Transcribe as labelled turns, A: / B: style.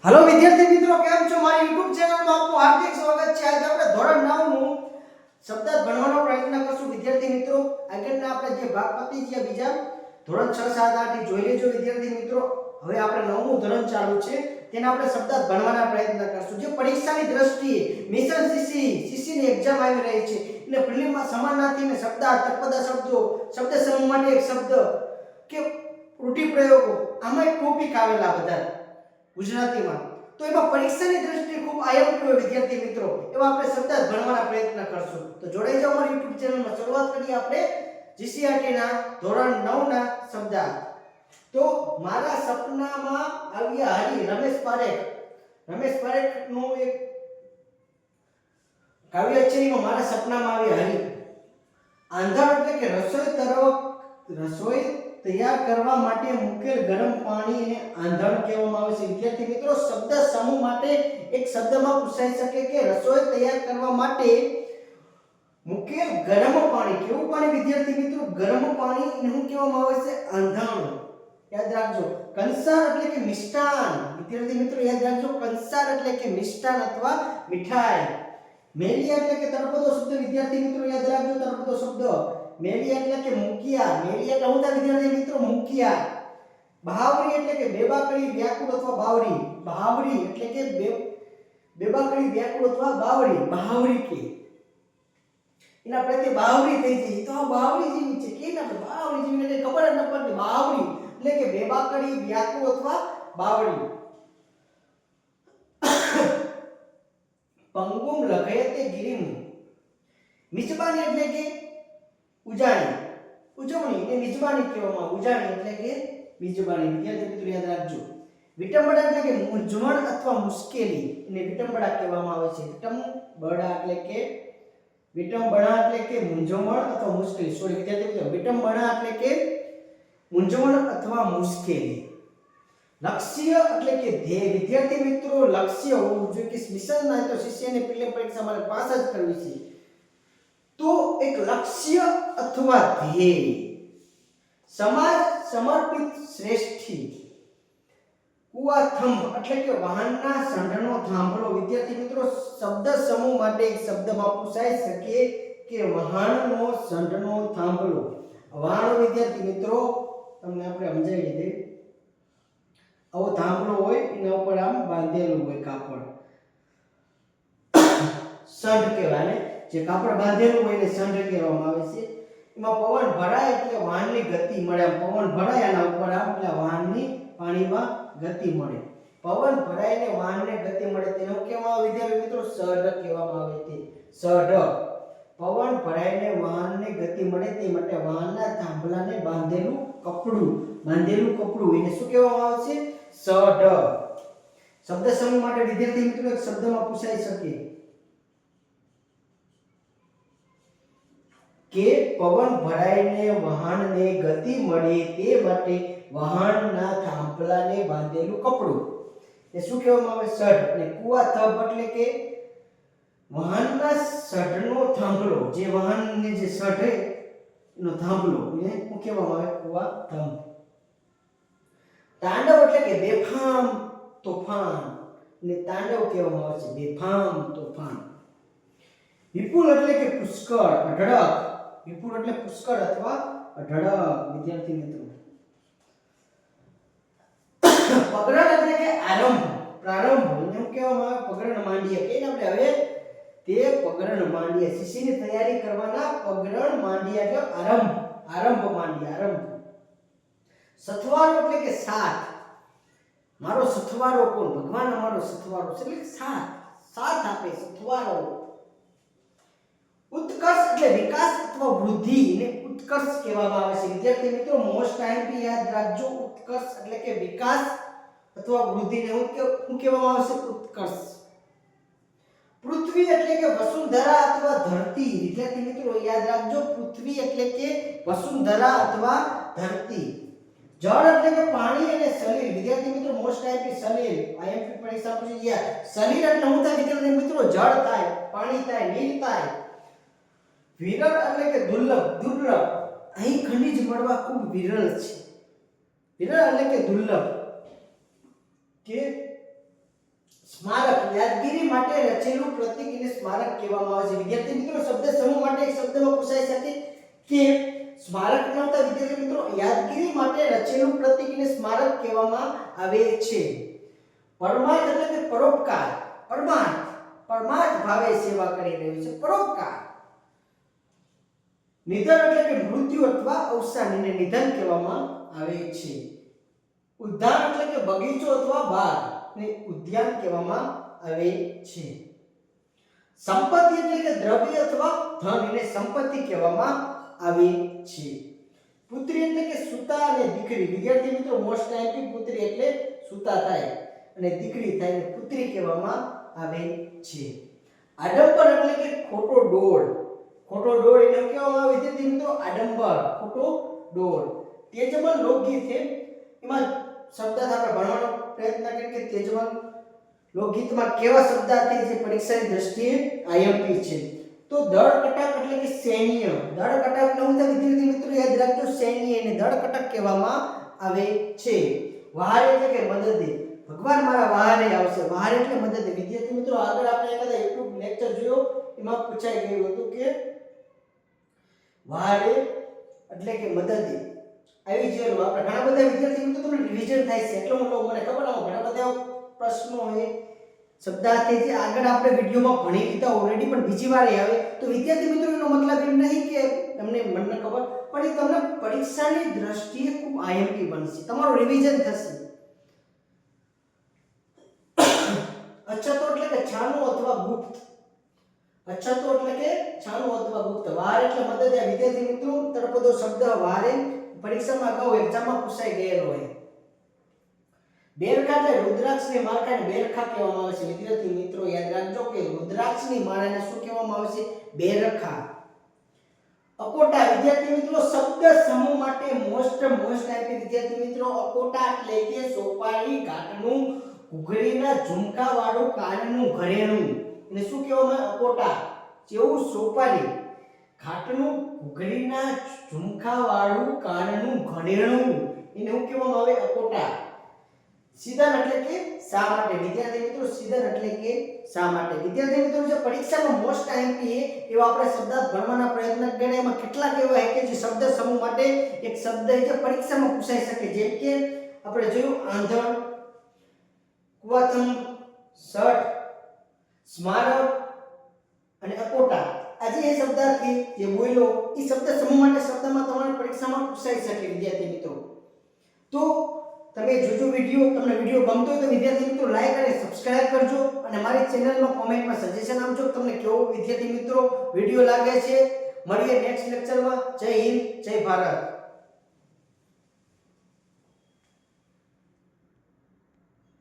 A: Hello विद्यार्थी मित्रों, केम छो? मारी YouTube चैनल में आपको हार्दिक स्वागत है। आज આપણે ધોરણ 9 નું શબ્દાર્થ ભણવાનો પ્રયત્ન કરશું વિદ્યાર્થી મિત્રો। આગળના આપણે જે ભાગ પતી ગયા બીજા ધોરણ 6 7 8 જોઈ લેજો વિદ્યાર્થી મિત્રો। હવે આપણે 9મું ધોરણ ચાલુ છે, તેના આપણે શબ્દાર્થ ભણવાના પ્રયત્ન કરશું। જે પરીક્ષાની દ્રષ્ટિએ મિશન સીસી ની એક્ઝામ આવી રહી છે એટલે પ્રિલિમમાં સમાનાર્થી અને શબ્દાર્થ તત્પદા શબ્દો શબ્દ સમૂહ માટે એક શબ્દ કે રૂઢિપ્રયોગો આમાં એક ટોપિક આવેલા બધા ગુજરાતીમાં, તો એમાં પરીક્ષાની દ્રષ્ટિએ ખૂબ આયમપ્રયોગ હોય વિદ્યાર્થી મિત્રો। એવા આપણે શબ્દાર્થ ભણવાના પ્રયત્ન કરશું। તો જોડાઈ જાઓ અમારી YouTube ચેનલમાં। શરૂઆત કરીએ આપણે જીસીઆરટી ના ધોરણ 9 ના શબ્દાર્થ। તો મારા સપનામાં આવ્યા હરી, રમેશ પારેખ નું એક કાવ્ય છે, એમાં મારા સપનામાં આવ્યા હરી। આંધણ એટલે કે રસોઈ તૈયાર કરવા માટે મુકેલ ગરમ પાણીને આંધણ કહેવામાં આવે છે વિદ્યાર્થી મિત્રો। શબ્દ સમૂહ માટે એક શબ્દમાં પૂછાઈ શકે કે રસોઈ તૈયાર કરવા માટે મુકેલ ગરમ પાણી, કેવું પાણી વિદ્યાર્થી મિત્રો? ગરમ પાણી, એને શું કહેવામાં આવે છે? આંધણ। યાદ રાખજો। કંસાર એટલે કે મિષ્ટાન વિદ્યાર્થી મિત્રો, યાદ રાખજો। કંસાર એટલે કે મિષ્ટાન અથવા મીઠાઈ। મેલિયા એટલે કે તળપદો શબ્દ વિદ્યાર્થી મિત્રો, યાદ રાખજો। તળપદો શબ્દ મેલિયા એટલે કે મુકિયા, મેલિયા એટલે હોતા વિદ્યાર્થી મિત્રો મુકિયા। બહાવરી એટલે કે બેબાકડી વ્યાકુળ અથવા બાવરી, બહાવરી એટલે કે બેબાકડી વ્યાકુળ અથવા બાવરી, બહાવરી કે એના પ્રત્યે બાવરી થઈ ગઈ, તો આ બાવરી જેવી છે કે ના બાવરી જેવી એટલે ખબર જ ન પડતી। બાવરી એટલે કે બેબાકડી વ્યાકુળ અથવા બાવરી। પંગુમ લઘયતે ગિરિમ, મિજબાની એટલે કે ઉજવણી ને મિજબાની કહેવામાં આવે। ઉજાણી એટલે કે મિજબાની વિદ્યાર્થી મિત્રો, યાદ રાખજો। વિટંબણા એટલે કે મૂંઝવણ અથવા મુશ્કેલી, એને વિટંબણા કહેવામાં આવે છે। વિટંબણા એટલે કે મૂંઝવણ અથવા મુશ્કેલી, સોરી વિદ્યાર્થી મિત્રો, વિટંબણા એટલે કે મૂંઝવણ અથવા મુશ્કેલી। લક્ષ્ય એટલે કે ધ્યેય વિદ્યાર્થી મિત્રો, લક્ષ્ય હોવું જોઈએ કે મિશન ના તો શિષ્યને પ્રિલિમ પરીક્ષા માટે પાસ જ કરવી છે, તો એક લક્ષ્ય અથવા ધ્યેય। સમાજ સમર્પિત શ્રેષ્ઠી। કુવાથંભ એટલે કે વાહનના સંઢનો થાંભલો વિદ્યાર્થી મિત્રો, શબ્દ સમૂહ માટે એક શબ્દમાં પૂછાઈ શકે કે વાહનનો સંઢનો થાંભલો। વાહન વિદ્યાર્થી મિત્રો તમને આપણે સમજાવી દઈએ, આવો થાંભલો હોય, એના ઉપર આમ બાંધેલું હોય કાપડ, સંઢ કહેવાય ને, જે કાપડ બાંધેલું હોય એને સંઢ કહેવામાં આવે છે। એમાં પવન ભરાય એટલે વાહનની ગતિ મળે, પવન ભરાય આના ઉપર આમ એટલે વાહનની પાણીમાં ગતિ મળે। પવન ભરાઈને વાહનને ગતિ મળે તેને કહેવામાં આવે વિદ્યાર્થી મિત્રો, સઢ કહેવામાં આવે છે। સઢ, પવન ભરાઈને વાહનને ગતિ મળે તે માટે વાહનના થાંભલાને બાંધેલું કપડું એને શું કહેવામાં આવે છે? સઢ। શબ્દ સમૂહ માટે વિદ્યાર્થી મિત્રો એક શબ્દમાં પૂછાઈ શકે કે પવન ભરાઈને વાહનને ગતિ મળે તે માટે વાહનના થાંભલાને બાંધેલું કપડું, એ શું કહેવામાં આવે? સઢ। અને કુવાથંભ એટલે કે વાહનના સઢનો થાંભલો, જે વાહનને જે સઢ એનો થાંભલો, એને શું કહેવામાં આવે? કુવાથંભ। તાંડવ એટલે કે બેફામ તોફાન, ને તાંડવ કહેવામાં આવે છે બેફામ તોફાન। વિપુલ એટલે કે પુષ્કળ, અઢળક, વિપુલ એટલે પુષ્કળ અથવા અઢળક વિદ્યાર્થી મિત્રો। પગરણ એટલે કે આરંભ, પ્રારંભ, એને કહેવામાં આવે પગરણ માંડ્યા કે આપણે હવે તે પગરણ માંડ્યા, શિશીની તૈયારી કરવાના પગરણ માંડ્યા એટલે આરંભ માંડ્યા, આરંભ। સથવારો એટલે કે સાથ, મારો સથવારો કોણ? ભગવાન અમારો સથવારો છે એટલે સાથ આપે, સથવારો। ઉત્કર્ષ એટલે વિકાસ અથવા વૃદ્ધિ, ને ઉત્કર્ષ કહેવામાં આવે છે વિદ્યાર્થી મિત્રો। મોસ્ટ આઈએમપી યાદ રાખજો, ઉત્કર્ષ એટલે કે વિકાસ અથવા વૃદ્ધિને શું કહેવામાં આવે છે? ઉત્કર્ષ। પૃથ્વી એટલે કે વસુંધરા અથવા ધરતી વિદ્યાર્થી મિત્રો, યાદ રાખજો, પૃથ્વી એટલે કે વસુંધરા અથવા ધરતી। જળ એટલે કે પાણી અને સલીલ વિદ્યાર્થી મિત્રો, મોસ્ટ આઈએમપી સલીલ, આઈએમપી પરીક્ષા પૂછી ગયા સલીલ એટલે શું થાય વિદ્યાર્થી મિત્રો? જળ થાય, પાણી થાય, નીર થાય। વિરળ એટલે કે દુર્લભ, અહીં ખનિજ મળવા ખૂબ વિરળ છે। વિરળ એટલે કે દુર્લભ કે સ્મારક યાદગીરી માટે રચેલું પ્રતીક એને સ્મારક કહેવામાં આવે છે વિદ્યાર્થી મિત્રો શબ્દ સમૂહ માટે એક શબ્દમાં પૂછાઈ શકે કે સ્મારક ન હોતા વિદ્યાર્થી મિત્રો યાદગીરી માટે રચેલું પ્રતીક એને સ્મારક કહેવામાં આવે છે પરમાર્થ એટલે કે પરોપકાર પરમાર્થ ભાવે સેવા કરી રહ્યું છે પરોપકાર નિધન એટલે કે મૃત્યુ અથવા અવસાન એને નિધન કહેવામાં આવે છે ઉદ્યાન એટલે કે બગીચો અથવા બાગ ને ઉદ્યાન કહેવામાં આવે છે સંપત્તિ એટલે કે દ્રવ્ય અથવા ધન એને સંપત્તિ કહેવામાં આવે છે પુત્રી એટલે કે સુતા અને દીકરી વિદ્યાર્થી મિત્રો મોસ્ટ ટાઈમ પુત્રી એટલે સુતા થાય અને દીકરી થાય ને પુત્રી કહેવામાં આવે છે આડંબર એટલે કે ખોટો ડોળ એને કહેવામાં આવે વિદ્યાર્થી મિત્રો આડંબર ખોટો ડોળ તેજમન લોકગીત છે એમાં શબ્દ આપણે ભણવાનો પ્રયત્ન કરીએ કે તેજમન લોકગીતમાં કેવા શબ્દાર્થી જે પરીક્ષાની દ્રષ્ટિએ આઈએમપી છે તો દળ કટક એટલે કે સૈન્ય દળ કટક ન હોય વિદ્યાર્થી મિત્રો યાદ રાખજો સૈન્ય એને દળ કટક કહેવામાં આવે છે વહાર એટલે કે મદદી ભગવાન મારા વહારે આવશે વહાર એટલે મદદી વિદ્યાર્થી મિત્રો આગળ આપણે એકાદા YouTube લેક્ચર જોયો એમાં પૂછાઈ ગયું હતું કે વહારે એટલે કે મદદી આવી જોયું આપણે ઘણા બધા વિદ્યાર્થી મિત્રો તમને રિવિઝન થાય છે એટલો મને ખબર આમાં ઘણા બધા પ્રશ્નો હોય શબ્દાર્થી જે આગળ આપણે વિડિયોમાં ભણી લીધા ઓલરેડી પણ બીજી વાર આવે તો વિદ્યાર્થી મિત્રો એનો મતલબ એમ નહીં કે તમને મને ખબર પણ એ તમને પરીક્ષાની દ્રષ્ટિએ ખૂબ આઈએમપી બનશે તમારું રિવિઝન થશે અછતો એટલે કે છાનું અથવા ગુપ્ત અછતો એટલે કે છાનું અથવા ગુપ્ત વાર એટલે મદદ આ વિદ્યાર્થી મિત્રો તળપદો શબ્દ વારે પરીક્ષામાં અગાઉ એક્ઝામમાં પૂછાઈ ગયેલો હોય બેરખા એટલે રુદ્રાક્ષની માળાને બેરખા કહેવામાં આવે છે વિદ્યાર્થી મિત્રો યાદ રાખજો કે રુદ્રાક્ષની માળાને શું કહેવામાં આવે છે બેરખા અકોટા વિદ્યાર્થી મિત્રો શબ્દ સમૂહ માટે મોસ્ટ ટાઈપ વિદ્યાર્થી મિત્રો અકોટા એટલે કે સોપારી ઘાટનું ઘૂઘરીના ઝુમકા વાળું કાનનું ઘરેણું એને શું કહેવામાં આવે અકોટા જેવું સોપારી ઘાટનું ઘૂઘરીના ઝુમકા વાળું કાનનું ઘરેણું એને શું કહેવામાં આવે અકોટા સિદ્ધાંત એટલે કે શા માટે વિદ્યાર્થી મિત્રો સિદ્ધાંત એટલે કે શા માટે વિદ્યાર્થી મિત્રો જે પરીક્ષામાં મોસ્ટ આઈએમપી એવા આપણે શબ્દાર્થ ભણવાના પ્રયત્ન કરીએ એમાં કેટલાક એવા છે કે જે શબ્દ સમૂહ માટે એક શબ્દ છે પરીક્ષામાં પૂછાઈ શકે જેમ કે આપણે જોયું આંધણ કુવાથમ સઠ સ્મારક અને અકોટા આજે એ શબ્દાર્થી જે બોલ્યો એ શબ્દ સમૂહ માટે શબ્દમાં તમારી પરીક્ષામાં પૂછાઈ શકે વિદ્યાર્થી મિત્રો તો તમે જોજો વિડિયો તમને વિડિયો ગમતો હોય તો વિદ્યાર્થી મિત્રો લાઈક અને સબસ્ક્રાઇબ કરજો અને મારી ચેનલમાં કોમેન્ટમાં સજેશન આપજો તમને કેવો વિદ્યાર્થી મિત્રો વિડિયો લાગે છે મળીએ નેક્સ્ટ લેક્ચરમાં જય હિન્દ જય ભારત